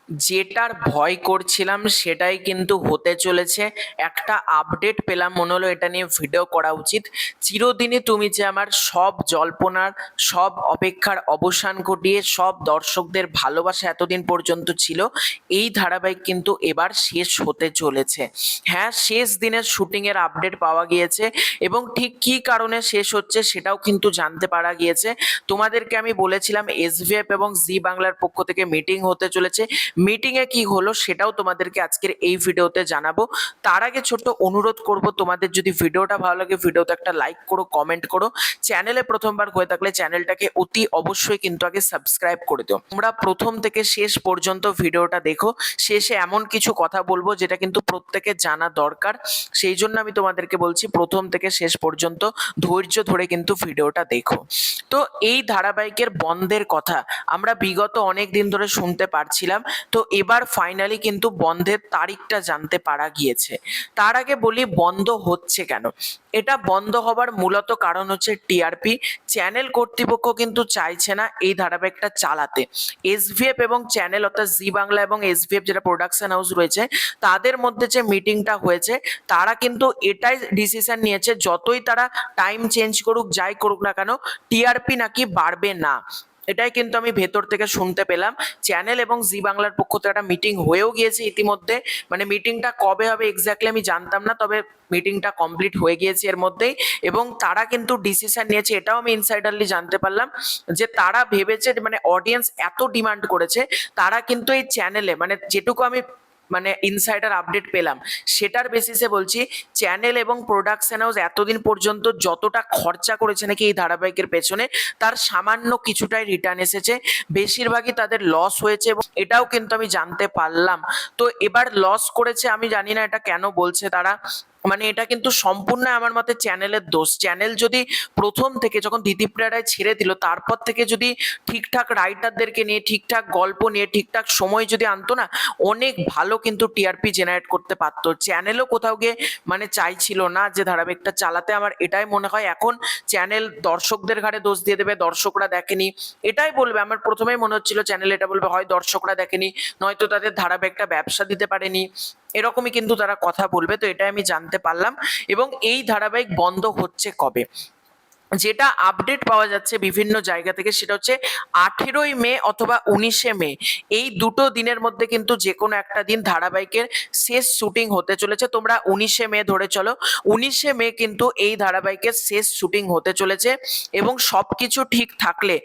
যেটার ভয় করছিলাম সেটাই কিন্তু হতে চলেছে। একটা আপডেট পেলাম, মনে হলো এটা নিয়ে ভিডিও করা উচিত। চিরদিনই তুমি যে আমার সব জল্পনার, সব অপেক্ষার অবসান ঘটিয়ে সব দর্শকদের ভালোবাসা এতদিন পর্যন্ত ছিল, এই ধারাবাহিক কিন্তু এবার শেষ হতে চলেছে। হ্যাঁ, শেষ দিনের শুটিং এর আপডেট পাওয়া গিয়েছে এবং ঠিক কী কারণে শেষ হচ্ছে সেটাও কিন্তু জানতে পারা গিয়েছে। তোমাদেরকে আমি বলেছিলাম এসভিএফ এবং জি বাংলার পক্ষ থেকে মিটিং হতে চলেছে। মিটিংয়ে কি হলো সেটাও তোমাদেরকে আজকের এই ভিডিওতে জানাবো। তার আগে ছোট্ট অনুরোধ করব, তোমাদের যদি ভিডিওটা ভালো লাগে ভিডিওতে একটা লাইক করো, কমেন্ট করো। চ্যানেলে প্রথমবার হয়ে থাকলে চ্যানেলটাকে অতি অবশ্যই কিন্তু আগে সাবস্ক্রাইব করে দিও। তোমরা প্রথম থেকে শেষ পর্যন্ত ভিডিওটা দেখো। শেষে এমন কিছু কথা বলবো যেটা কিন্তু প্রত্যেকের জানা দরকার, সেই জন্য আমি তোমাদেরকে বলছি প্রথম থেকে শেষ পর্যন্ত ধৈর্য ধরে কিন্তু ভিডিওটা দেখো। তো এই ধারাবাহিকের বন্ধের কথা আমরা বিগত অনেক দিন ধরে শুনতে পারছিলাম, তো এবার ফাইনালি কিন্তু বন্ধের তারিখটা জানতে পারা গিয়েছে। তার আগে বলি বন্ধ হচ্ছে কেন। এটা বন্ধ হবার মূলত কারণ হচ্ছে টিআরপি। চ্যানেল কর্তৃপক্ষ কিন্তু চাইছে না এই ধারাবাহিকটা চালাতে। এসভিএফ এবং চ্যানেল অর্থাৎ জি বাংলা এবং এসভিএফ যেটা প্রোডাকশন হাউস রয়েছে তাদের মধ্যে যে মিটিংটা হয়েছে, তারা কিন্তু এটাই ডিসিশন নিয়েছে যতই তারা টাইম চেঞ্জ করুক, যাই করুক না কেন, টিআরপি নাকি বাড়বে না। এটাই কিন্তু আমি ভেতর থেকে শুনতে পেলাম। চ্যানেল এবং জি বাংলার পক্ষ থেকে একটা মিটিং হয়েও গিয়েছে ইতিমধ্যে। মানে মিটিংটা কবে হবে এক্স্যাক্টলি আমি জানতাম না, তবে মিটিংটা কমপ্লিট হয়ে গিয়েছে এর মধ্যেই। এবং তারা কিন্তু ডিসিশন নিয়েছে, এটাও আমি ইনসাইডারলি জানতে পারলাম যে তারা ভেবেছে, মানে অডিয়েন্স এত ডিমান্ড করেছে, তারা কিন্তু এই চ্যানেলে, মানে যেটুকু আমি মানে ইনসাইডার আপডেট পেলাম সেটার বেসিসে বলছি, চ্যানেল এবং প্রোডাকশন হাউস এতদিন পর্যন্ত যতটা খরচা করেছে নাকি এই ধারাবাহিকের পেছনে, তার সামান্য কিছুটাই রিটার্ন এসেছে। বেশিরভাগই তাদের লস হয়েছে এবং এটাও কিন্তু আমি জানতে পারলাম। তো এবার লস করেছে, আমি জানি না এটা কেন বলছে তারা। মানে এটা কিন্তু সম্পূর্ণ আমার মতে চ্যানেলের দোষ। চ্যানেল যদি প্রথম থেকে, যখন দিদিপ্রিয়া রায় ছেড়ে দিল তারপর থেকে যদি ঠিকঠাক রাইটারদেরকে নিয়ে, ঠিকঠাক গল্প নিয়ে, ঠিকঠাক সময় যদি আনতো না, অনেক ভালো কিন্তু টিআরপি জেনারেট করতে পারতো। চ্যানেলও কোথাও গিয়ে মানে চাইছিল না যে ধারাবাহিকটা চালাতে। আমার এটাই মনে হয় এখন চ্যানেল দর্শকদের ঘাড়ে দোষ দিয়ে দেবে, দর্শকরা দেখেনি এটাই বলবে। আমার প্রথমেই মনে হচ্ছিল চ্যানেল এটা বলবে, হয় দর্শকরা দেখেনি, নয়তো তাদের ধারাবাহিকটা ব্যবসা দিতে পারেনি, এরকমই কিন্তু তারা কথা বলবে। তো এটাই আমি জানতে পারলাম। এবং এই ধারাবাহিক বন্ধ হচ্ছে কবে, যেটা আপডেট পাওয়া যাচ্ছে বিভিন্ন জায়গা থেকে, সেটা হচ্ছে 18ই মে অথবা 19শে মে। এই দুটো দিনের মধ্যে কিন্তু যে কোনো একটা দিন ধারাবাহিকের শেষ শুটিং হতে চলেছে। তোমরা 19শে মে ধরে চলো, 19শে মে কিন্তু এই ধারাবাহিকের শেষ শুটিং হতে চলেছে। এবং সবকিছু ঠিক থাকলে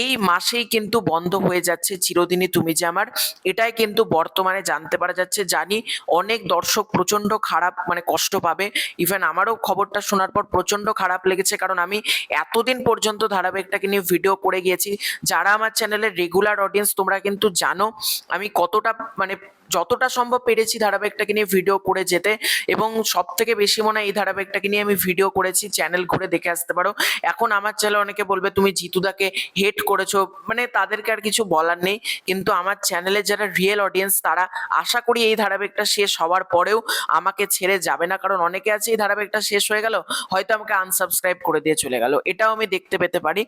এই মাসেই কিন্তু বন্ধ হয়ে যাচ্ছে চিরদিনই তুমি যে আমার, এটাই কিন্তু বর্তমানে জানতে পারা যাচ্ছে। জানি অনেক দর্শক প্রচন্ড খারাপ, মানে কষ্ট পাবে। ইভেন আমারও খবরটা শোনার পর প্রচন্ড খারাপ লেগেছে, কারণ আমি এতদিন পর্যন্ত ধারাবাহিকটাকে নিয়ে ভিডিও করে গিয়েছি। যারা আমার চ্যানেলের রেগুলার অডিয়েন্স তোমরা কিন্তু জানো আমি কতটা, মানে যতটা সম্ভব পেরেছি ধারাবাহিকটাকে নিয়ে ভিডিও করে যেতে। এবং সব থেকে বেশি মনে হয় এই ধারাবাহিকটাকে নিয়ে আমি ভিডিও করেছি, চ্যানেল ঘুরে দেখে আসতে পারো। এখন আমার চ্যানেলে অনেকে বলবে তুমি জিতুদাকে হেট করেছো, মানে তাদেরকে আর কিছু বলার নেই। কিন্তু আমার চ্যানেলে যারা রিয়েল অডিয়েন্স তারা আশা করি এই ধারাবাহিকটা শেষ হওয়ার পরেও আমাকে ছেড়ে যাবে না। কারণ অনেকে আছে এই ধারাবাহিকটা শেষ হয়ে গেল হয়তো আমাকে আনসাবস্ক্রাইব করে দিয়ে চলে গেল, এটাও আমি দেখতে পেতে পারি।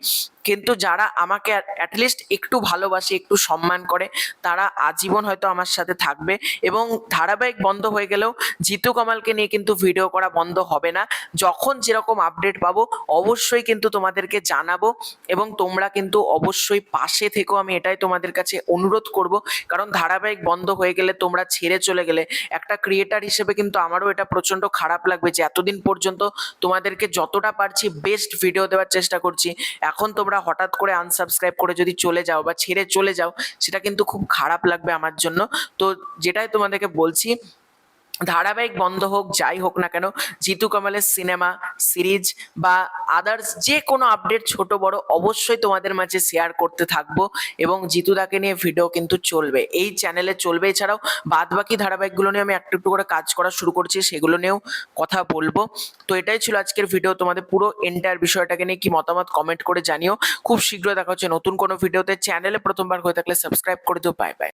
কিন্তু যারা আমাকে অ্যাটলিস্ট একটু ভালোবাসে, একটু সম্মান করে, তারা আজীবন হয়তো আমার সাথে থাকবে। এবং ধারাবাহিক বন্ধ হয়ে গেলেও জিতু কামালকে নিয়ে কিন্তু ভিডিও করা বন্ধ হবে না। যখন যেরকম আপডেট পাবো অবশ্যই কিন্তু তোমাদেরকে জানাবো। এবং তোমরা কিন্তু অবশ্যই পাশে থেকো, আমি এটাই তোমাদের কাছে অনুরোধ করব। কারণ ধারাবাহিক বন্ধ হয়ে গেলে, তোমরা ছেড়ে চলে গেলে, একটা ক্রিয়েটার হিসেবে কিন্তু আমারও এটা প্রচন্ড খারাপ লাগবে যে এতদিন পর্যন্ত তোমাদেরকে যতটা পারছি বেস্ট ভিডিও দেওয়ার চেষ্টা করছি, এখন তোমরা হঠাৎ করে আনসাবস্ক্রাইব করে যদি চলে যাও বা ছেড়ে চলে যাও, সেটা কিন্তু খুব খারাপ লাগবে আমার জন্য। তো যেটাই তোমাদেরকে বলছি, ধারাবাহিক বন্ধ হোক, যাই হোক না কেন, জিতু কামালের সিনেমা, সিরিজ বা আদার্স যে কোনো আপডেট ছোট বড় অবশ্যই তোমাদের মাঝে শেয়ার করতে থাকবো। এবং জিতুদাকে নিয়ে ভিডিও কিন্তু চলবে, এই চ্যানেলে চলবে। এছাড়াও বাদ বাকি ধারাবাহিকগুলো নিয়ে আমি একটু একটু করে কাজ করা শুরু করছি, সেগুলো নিয়েও কথা বলবো। তো এটাই ছিল আজকের ভিডিও। তোমাদের পুরো এন্টায়ার বিষয়টাকে নিয়ে কি মতামত কমেন্ট করে জানিও। খুব শীঘ্রই দেখা হচ্ছে নতুন কোনো ভিডিওতে। চ্যানেলে প্রথমবার হয়ে থাকলে সাবস্ক্রাইব করে দিও। Bye bye.